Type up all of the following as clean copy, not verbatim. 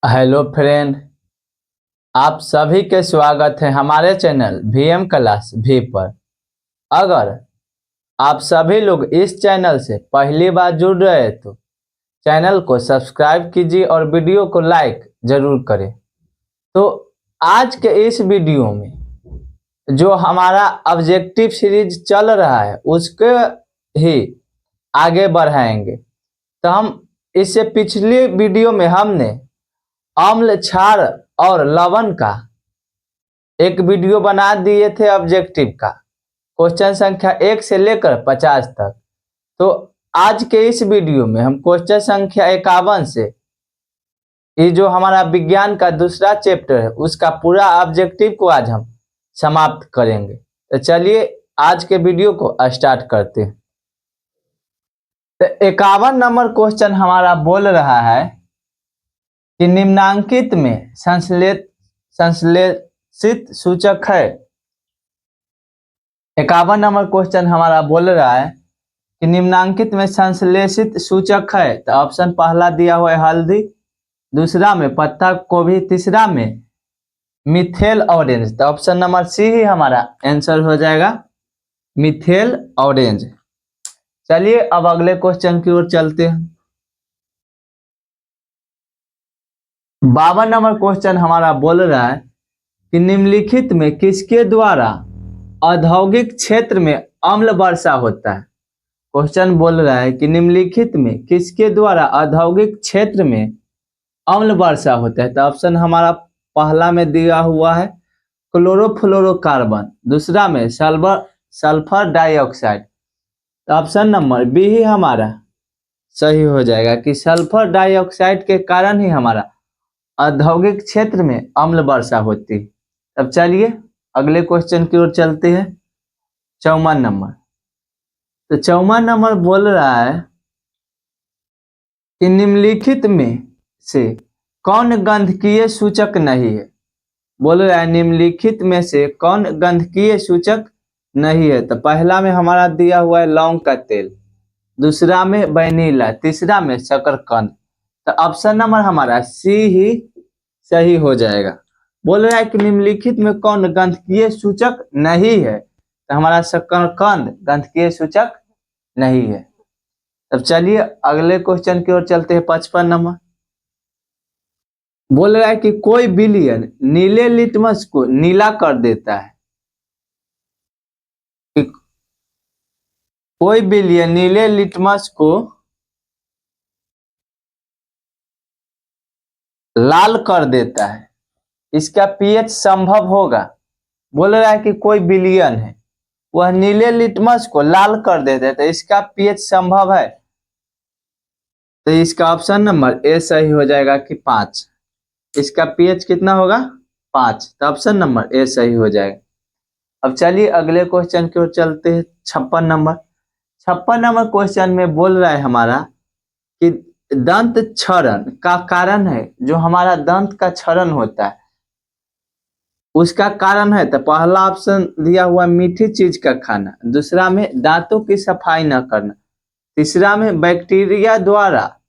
Hello friend, आप सभी के स्वागत है हमारे चैनल वीएम क्लास भी पर। अगर आप सभी लोग इस चैनल से पहली बार जुड़ रहे हैं तो चैनल को सब्सक्राइब कीजिए और वीडियो को लाइक जरूर करें। तो आज के इस वीडियो में जो हमारा ऑब्जेक्टिव सीरीज चल रहा है उसके ही आगे बढ़ाएंगे। तो हम इससे पिछली वीडियो में हमने अम्ल क्षार और लवण का एक वीडियो बना दिए थे ऑब्जेक्टिव का, क्वेश्चन संख्या 1 से लेकर 50 तक। तो आज के इस वीडियो में हम क्वेश्चन संख्या 51 से ये जो हमारा विज्ञान का दूसरा चैप्टर है उसका पूरा ऑब्जेक्टिव को आज हम समाप्त करेंगे। तो चलिए आज के वीडियो को स्टार्ट करते हैं। तो 51 नंबर क्वेश्चन हमारा बोल रहा है कि निम्नांकित में संश्लेषित सूचक है। 51 नंबर क्वेश्चन हमारा बोल रहा है कि निम्नांकित में संश्लेषित सूचक है। तो ऑप्शन पहला दिया हुआ है हल्दी, दूसरा में पत्ता गोभी, तीसरा में मिथेल ऑरेंज। तो ऑप्शन नंबर सी ही हमारा आंसर हो जाएगा, मिथेल ऑरेंज। चलिए अब अगले क्वेश्चन की ओर चलते हैं। 52 नंबर क्वेश्चन हमारा बोल रहा है कि निम्नलिखित में किसके द्वारा औद्योगिक क्षेत्र में अम्ल वर्षा होता है। क्वेश्चन बोल रहा है कि निम्नलिखित में किसके द्वारा औद्योगिक क्षेत्र में अम्ल वर्षा होता है। तो ऑप्शन हमारा पहला में दिया हुआ है क्लोरोफ्लोरोकार्बन, दूसरा में सल्फर डाइऑक्साइड। तो ऑप्शन नंबर बी ही हमारा सही हो जाएगा कि सल्फर डाइऑक्साइड के कारण ही हमारा औद्योगिक क्षेत्र में अम्ल वर्षा होती है। अब चलिए अगले क्वेश्चन की ओर चलते हैं। 54 नंबर। तो 54 नंबर बोल रहा है कि निम्नलिखित में से कौन गंधकीय सूचक नहीं है। बोल रहा है निम्नलिखित में से कौन गंधकीय सूचक नहीं है। तो पहला में हमारा दिया हुआ है लौंग का तेल, दूसरा में वैनिला, तीसरा में शकरकंद। तो ऑप्शन नंबर हमारा सी ही सही हो जाएगा। बोल रहा है कि निम्नलिखित में कौन गंधकीय सूचक नहीं है। तो हमारा शकरकंद गंधकीय सूचक नहीं है। तब चलिए अगले क्वेश्चन की ओर चलते हैं। 55 नंबर बोल रहा है कि कोई विलयन नीले लिटमस को नीला कर देता है। कि कोई विलयन नीले लिटमस को लाल कर देता है, इसका पीएच संभव होगा। बोल रहा है कि कोई विलयन है वह नीले लिटमस को लाल कर देता है, तो इसका पीएच संभव है। तो इसका ऑप्शन नंबर ए सही हो जाएगा कि 5। इसका पीएच कितना होगा 5। तो ऑप्शन नंबर ए सही हो जाएगा। अब चलिए अगले क्वेश्चन की ओर चलते हैं। 56 नंबर। 56 नंबर क्वेश्चन में बोल रहा है हमारा कि दंत क्षरण का कारण है, जो हमारा दंत का क्षरण होता है उसका कारण है। तो पहला ऑप्शन दिया हुआ मीठी चीज का खाना, दूसरा में दांतों की सफाई न करना, तीसरा में बैक्टीरिया द्वारा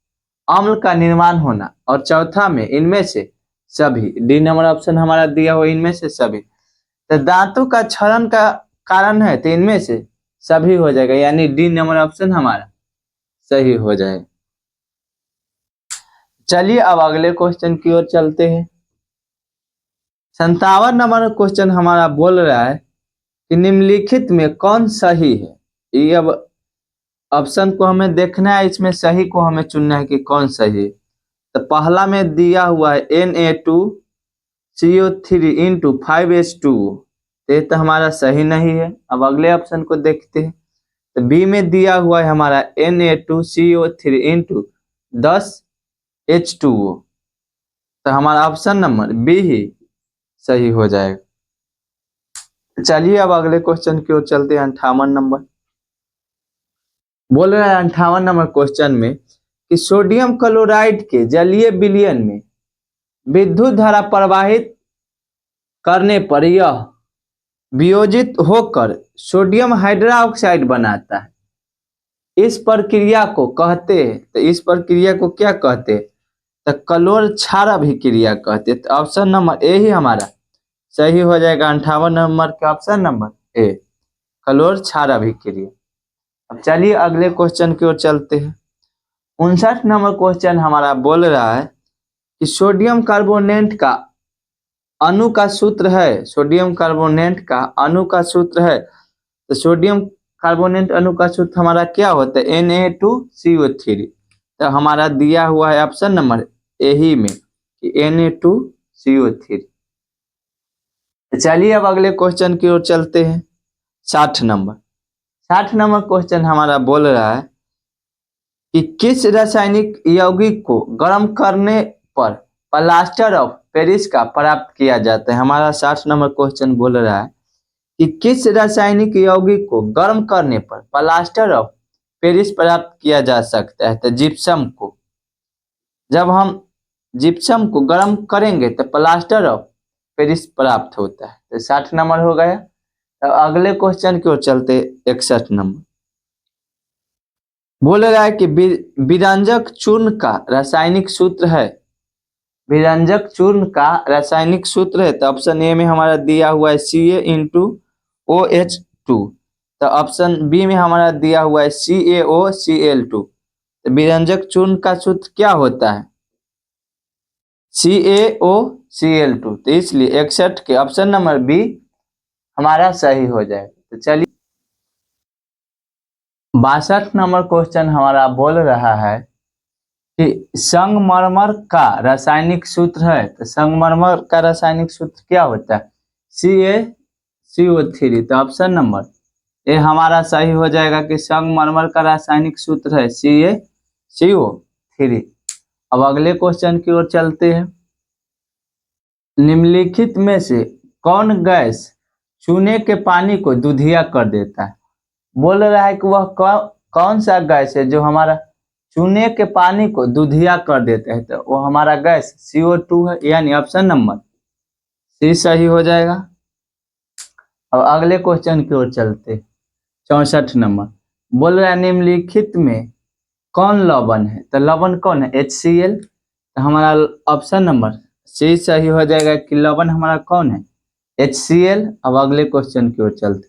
अम्ल का निर्माण होना, और चौथा में इनमें से सभी। डी नंबर ऑप्शन हमारा दिया हुआ इनमें से सभी। तो दांतों का क्षरण का कारण है तो इनमें से सभी हो जाएगा, यानी डी नंबर ऑप्शन हमारा सही हो जाएगा। चलिए अब अगले क्वेश्चन की ओर चलते हैं। 57 नंबर क्वेश्चन हमारा बोल रहा है कि निम्नलिखित में कौन सही है। ये अब ऑप्शन को हमें देखना है, इसमें सही को हमें चुनना है कि कौन सही है। तो पहला में दिया हुआ है Na2CO3 इंटू 5H2। ये तो हमारा सही नहीं है। अब अगले ऑप्शन को देखते हैं। तो बी में दिया हुआ है हमारा Na2CO3 इंटू 10H2O। तो हमारा ऑप्शन नंबर बी ही सही हो जाएगा। चलिए अब अगले क्वेश्चन की ओर चलते हैं। 58 नंबर बोल रहा है 58 नंबर क्वेश्चन में कि सोडियम क्लोराइड के जलीय विलयन में विद्युत धारा प्रवाहित करने पर यह वियोजित होकर सोडियम हाइड्रोक्साइड बनाता है। इस प्रक्रिया को कहते हैं, तो इस प्रक्रिया को क्या कहते हैं। तो कलोर क्षार अभिक्रिया कहते हैं। तो ऑप्शन नंबर ए ही हमारा सही हो जाएगा। 58 नंबर के ऑप्शन नंबर ए, कलोर क्षार अभिक्रिया। अब चलिए अगले क्वेश्चन की ओर चलते हैं। 59 नंबर क्वेश्चन हमारा बोल रहा है कि सोडियम कार्बोनेट का अणु का सूत्र है, सोडियम कार्बोनेट का अणु का सूत्र है। तो सोडियम कार्बोनेट अणु का सूत्र हमारा क्या होता है? Na2CO3। तो हमारा दिया हुआ है ऑप्शन नंबर ए ही में कि Na2CO3। चलिए अब अगले क्वेश्चन की ओर चलते हैं। 60 नंबर क्वेश्चन हमारा बोल रहा है कि किस रासायनिक यौगिक को गर्म करने पर प्लास्टर ऑफ पेरिस का प्राप्त किया जाता है? हमारा 60 नंबर क्वेश्चन बोल रहा है कि किस रासायनिक यौगिक को गर्म करने पर प्लास्टर ऑफ पेरिस प्राप्त किया जा सकता है? तो जिप्सम को। जब हम जिप्सम को गर्म करेंगे तो प्लास्टर ऑफ पेरिस प्राप्त होता है। तो 60 नंबर हो गया। तो अगले क्वेश्चन की ओर चलते 61 नंबर बोल रहा है कि विरंजक चूर्ण का रासायनिक सूत्र है। विरंजक चूर्ण का रासायनिक सूत्र है। तो ऑप्शन ए में हमारा दिया हुआ है CaO2। तो ऑप्शन बी में हमारा दिया हुआ है CaOCl2। तो विरंजक चूर्ण का सूत्र क्या होता है? CaOCl2। तो इसलिए 61 के ऑप्शन नंबर बी हमारा सही हो जाएगा। तो चलिए 62 नंबर क्वेश्चन हमारा बोल रहा है कि संगमरमर का रासायनिक सूत्र है। तो संगमरमर का रासायनिक सूत्र क्या होता है? CaCO3। तो ऑप्शन नंबर ए हमारा सही हो जाएगा कि संगमरमर का रासायनिक सूत्र है CaCO3। अब अगले क्वेश्चन की ओर चलते हैं। निम्नलिखित में से कौन गैस चूने के पानी को दूधिया कर देता है? बोल रहा है कि वह कौन सा गैस है जो हमारा चूने के पानी को दूधिया कर देता है? तो वो हमारा गैस CO2 है, यानी ऑप्शन नंबर सी सही हो जाएगा। अब अगले क्वेश्चन की ओर चलते 64 नंबर बोल रहा है निम्नलिखित में कौन लवण है? तो लवण कौन है? HCl। तो हमारा ऑप्शन नंबर सी सही हो जाएगा कि लवण हमारा कौन है? HCl। अब अगले क्वेश्चन की ओर चलते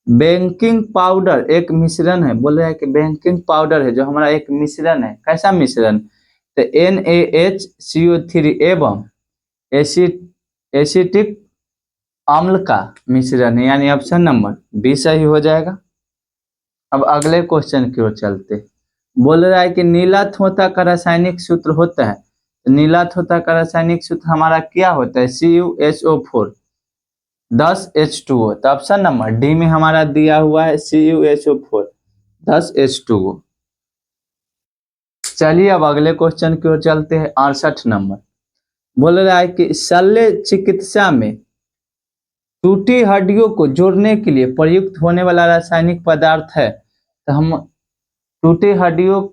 बेकिंग पाउडर एक मिश्रण है। बोल रहा है कि बेकिंग पाउडर है जो हमारा एक मिश्रण है। कैसा मिश्रण? तो NaHCO3 एवं एसिटिक अम्ल का मिश्रण है, यानी ऑप्शन नंबर बी सही हो जाएगा। अब अगले क्वेश्चन की ओर चलते बोल रहा है कि नीला थोथा का रासायनिक सूत्र होता है। तो नीला थोथा का रासायनिक सूत्र हमारा क्या होता है? CuSO4 10H2O। तो ऑप्शन नंबर डी में हमारा दिया हुआ है CuSO4 10H2O। चलिए अब अगले क्वेश्चन की ओर चलते हैं। 68 नंबर बोल रहा है कि शल्य चिकित्सा में टूटी हड्डियों को जोड़ने के लिए प्रयुक्त होने वाला रासायनिक पदार्थ है। तो हम टूटी हड्डियों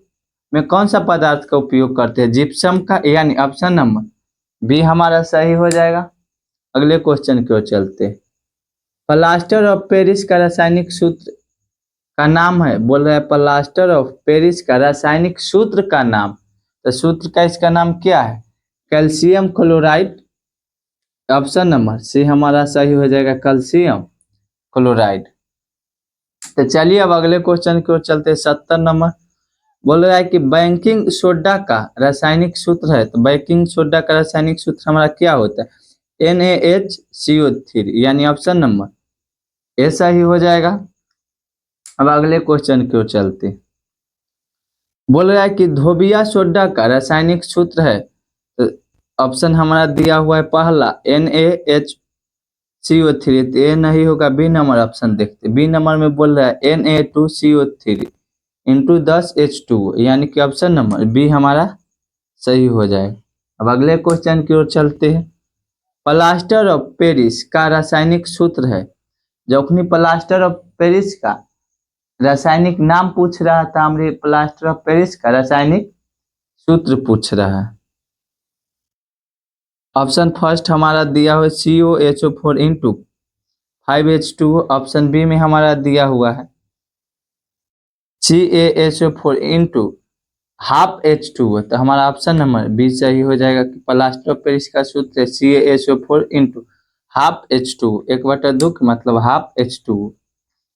में कौन सा पदार्थ का उपयोग करते हैं? जिप्सम का, यानी ऑप्शन नंबर बी हमारा सही हो जाएगा। अगले क्वेश्चन की ओर चलते प्लास्टर ऑफ पेरिस का रासायनिक सूत्र का नाम है। बोल रहा है प्लास्टर ऑफ पेरिस का रासायनिक सूत्र का नाम। तो सूत्र का इसका नाम क्या है? Calcium chloride. Option number C हमारा सही हो जाएगा, कैल्शियम क्लोराइड। तो चलिए अब अगले क्वेश्चन की ओर चलते 70 नंबर बोल रहा है कि बेकिंग सोडा का रासायनिक सूत्र है। तो बेकिंग सोडा का रासायनिक सूत्र हमारा क्या होता है? NaHCO3, यानी ऑप्शन नंबर ए सही हो जाएगा। अब अगले क्वेश्चन की ओर चलते बोल रहा है कि धोबिया सोडा का रासायनिक सूत्र है। तो ऑप्शन हमारा दिया हुआ है पहला NaHCO3। तो ए नहीं होगा, बी नंबर ऑप्शन देखते। बी नंबर में बोल रहा है Na2CO3 इंटू 10H2O, यानी कि ऑप्शन नंबर बी हमारा सही हो जाएगा। अब अगले क्वेश्चन की ओर चलते हैं। प्लास्टर ऑफ पेरिस का रासायनिक सूत्र है। जोखनी प्लास्टर ऑफ पेरिस का रासायनिक नाम पूछ रहा था, हमरे प्लास्टर ऑफ पेरिस का रासायनिक सूत्र पूछ रहा है। ऑप्शन फर्स्ट हमारा दिया हुआ COHO4 into 5H2O। Option B में हमारा दिया हुआ है CaSO4 इंटू हाफ H2O, तो हमारा ऑप्शन नंबर बी सही हो जाएगा कि प्लास्टर ऑफ पेरिस का सूत्र है CaSO4 इंटू हाफ H2O, 1/2 मतलब हाफ H2O।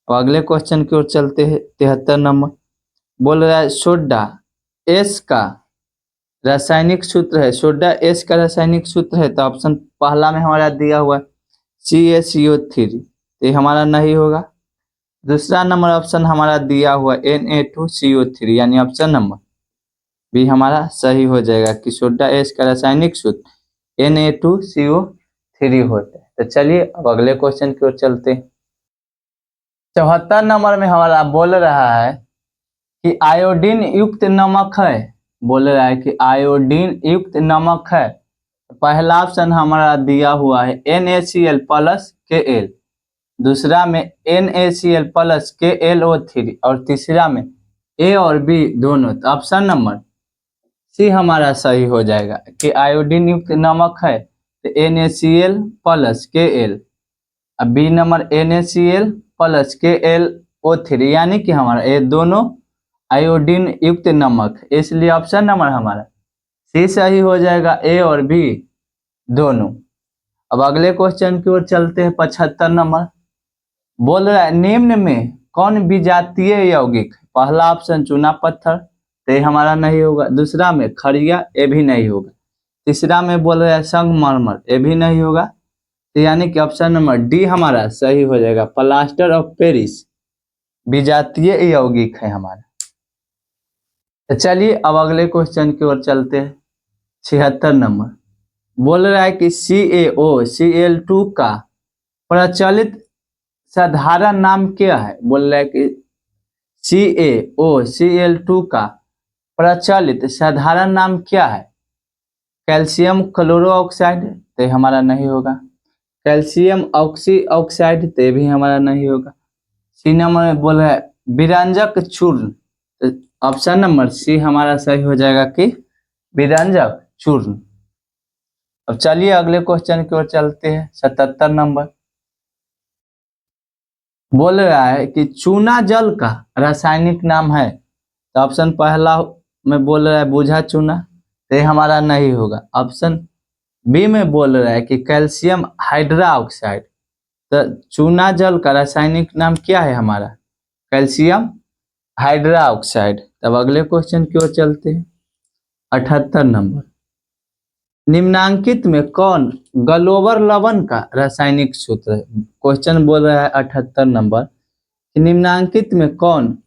और अगले क्वेश्चन की ओर चलते हैं। 73 नंबर बोल रहा है सोडा एस का रासायनिक सूत्र है, सोडा एस का रासायनिक सूत्र है, तो ऑप्शन पहला में हमारा दिया हुआ है CaCO3, तो ये हमारा नहीं होगा। दूसरा नंबर ऑप्शन हमारा दिया हुआ Na2CO3, यानी ऑप्शन नंबर भी हमारा सही हो जाएगा कि सोडा एस का रासायनिक सूत्र Na2CO3 होता है। तो चलिए अब अगले क्वेश्चन की ओर चलते हैं। 74 नंबर में हमारा बोल रहा है कि आयोडीन युक्त नमक है, बोल रहा है कि आयोडीन युक्त नमक है। पहला ऑप्शन हमारा दिया हुआ है NaCl प्लस Kl, दूसरा में NaCl प्लस KlO3 और तीसरा में A और B दोनों। तो ऑप्शन नंबर सी हमारा सही हो जाएगा कि आयोडीन युक्त नमक है तो NaCl प्लस Kl, अब B number NaCl plus KlO3, यानी कि हमारा ये दोनों आयोडीन युक्त नमक, इसलिए ऑप्शन नंबर हमारा सी सही हो जाएगा, ए और बी दोनों। अब अगले क्वेश्चन की ओर चलते हैं। 75 नंबर बोल रहा है निम्न में कौन विजातीय यौगिक, पहला ऑप्शन चूना पत्थर, तो ये हमारा नहीं होगा। दूसरा में खड़िया, ये भी नहीं होगा। तीसरा में बोल रहा है संगमरमर, ये भी नहीं होगा। तो यानी कि ऑप्शन नंबर डी हमारा सही हो जाएगा, प्लास्टर ऑफ पेरिस विजातीय यौगिक है हमारा। तो चलिए अब अगले क्वेश्चन की ओर चलते हैं। 76 नंबर बोल रहा है कि CaOCl2 का प्रचलित साधारण नाम क्या है, बोल रहा है कि CaOCl2 का प्रचलित साधारण नाम क्या है। कैल्शियम क्लोरोऑक्साइड, तो ये हमारा नहीं होगा। कैल्शियम ऑक्सी ऑक्साइड, तो ये भी हमारा नहीं होगा। सी नंबर में बोल रहा है विरंजक चूर्ण, तो ऑप्शन नंबर सी हमारा सही हो जाएगा कि विरंजक चूर्ण। अब चलिए अगले क्वेश्चन की ओर चलते हैं। 77 नंबर बोल रहा है कि चूना जल का रासायनिक नाम है, तो ऑप्शन पहला में बोल रहा है बूझा चूना, तो ये हमारा नहीं होगा। ऑप्शन बी में बोल रहा है कि कैल्शियम हाइड्रोक्साइड, तो चूना जल का रासायनिक नाम क्या है हमारा, कैल्शियम हाइड्रोक्साइड। तब अगले क्वेश्चन की ओर चलते हैं। 78 नंबर निम्नांकित में कौन गलोबर लवण का रासायनिक सूत्र है। क्वेश्चन बोल रहा है 78 नंबर कि निम्नांकित में कौन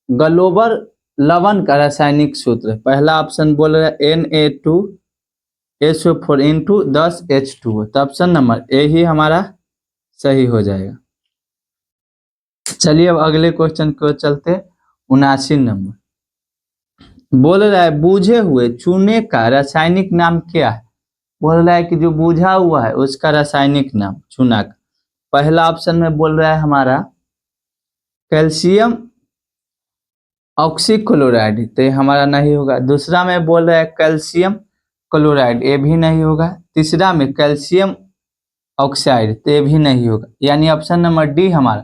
गलोबर लवण का रासायनिक सूत्र है। पहला ऑप्शन बोल रहा है Na2SO4 इंटू 10H2O, तो ऑप्शन नंबर ए ही हमारा सही हो जाएगा। चलिए अब अगले क्वेश्चन की ओर चलते हैं। 79 नंबर बोल रहा है बूझे हुए चूने का रासायनिक नाम क्या है, बोल रहा है कि जो बूझा हुआ है उसका रासायनिक नाम चूना का। पहला ऑप्शन में बोल रहा है हमारा कैल्शियम ऑक्सीक्लोराइड, तो ये हमारा नहीं होगा। दूसरा में बोल रहा है कैल्शियम क्लोराइड, ये भी नहीं होगा। तीसरा में कैल्शियम ऑक्साइड, तो ये भी नहीं होगा। यानी ऑप्शन नंबर डी हमारा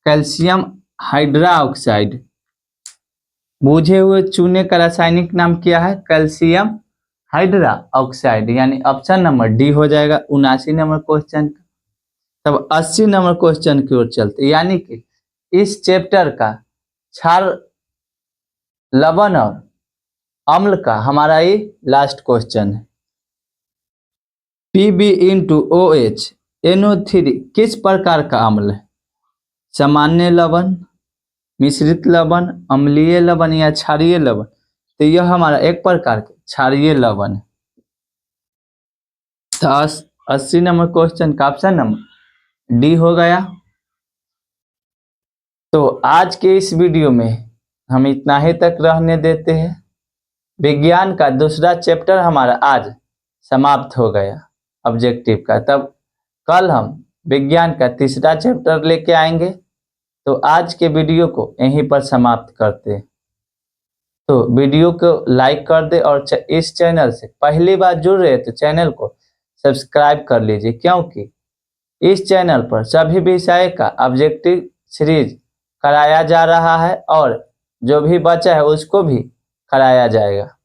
कैल्शियम हाइड्रोक्साइड। बूझे हुए चूने का रासायनिक नाम क्या है, कैल्शियम हाइड्रोक्साइड, यानी ऑप्शन नंबर डी हो जाएगा 79 नंबर क्वेश्चन। तब 80 नंबर क्वेश्चन की ओर चलते, यानी कि इस चैप्टर का क्षार लवण और अम्ल का हमारा ये लास्ट क्वेश्चन है। Pb/OH NO3 किस प्रकार का अम्ल है, सामान्य लवण, मिश्रित लवण, अम्लीय लवण या क्षारीय लवण। तो यह हमारा एक प्रकार का क्षारीय लवण है। तो 80 नंबर क्वेश्चन का ऑप्शन नंबर डी हो गया। तो आज के इस वीडियो में हम इतना ही तक रहने देते हैं। विज्ञान का दूसरा चैप्टर हमारा आज समाप्त हो गया ऑब्जेक्टिव का। तब कल हम विज्ञान का तीसरा चैप्टर लेके आएंगे। तो आज के वीडियो को यहीं पर समाप्त करते हैं। तो वीडियो को लाइक कर दे और इस चैनल से पहली बार जुड़ रहे तो चैनल को सब्सक्राइब कर लीजिए, क्योंकि इस चैनल पर सभी विषय का ऑब्जेक्टिव सीरीज कराया जा रहा है और जो भी बचा है उसको भी कराया जाएगा।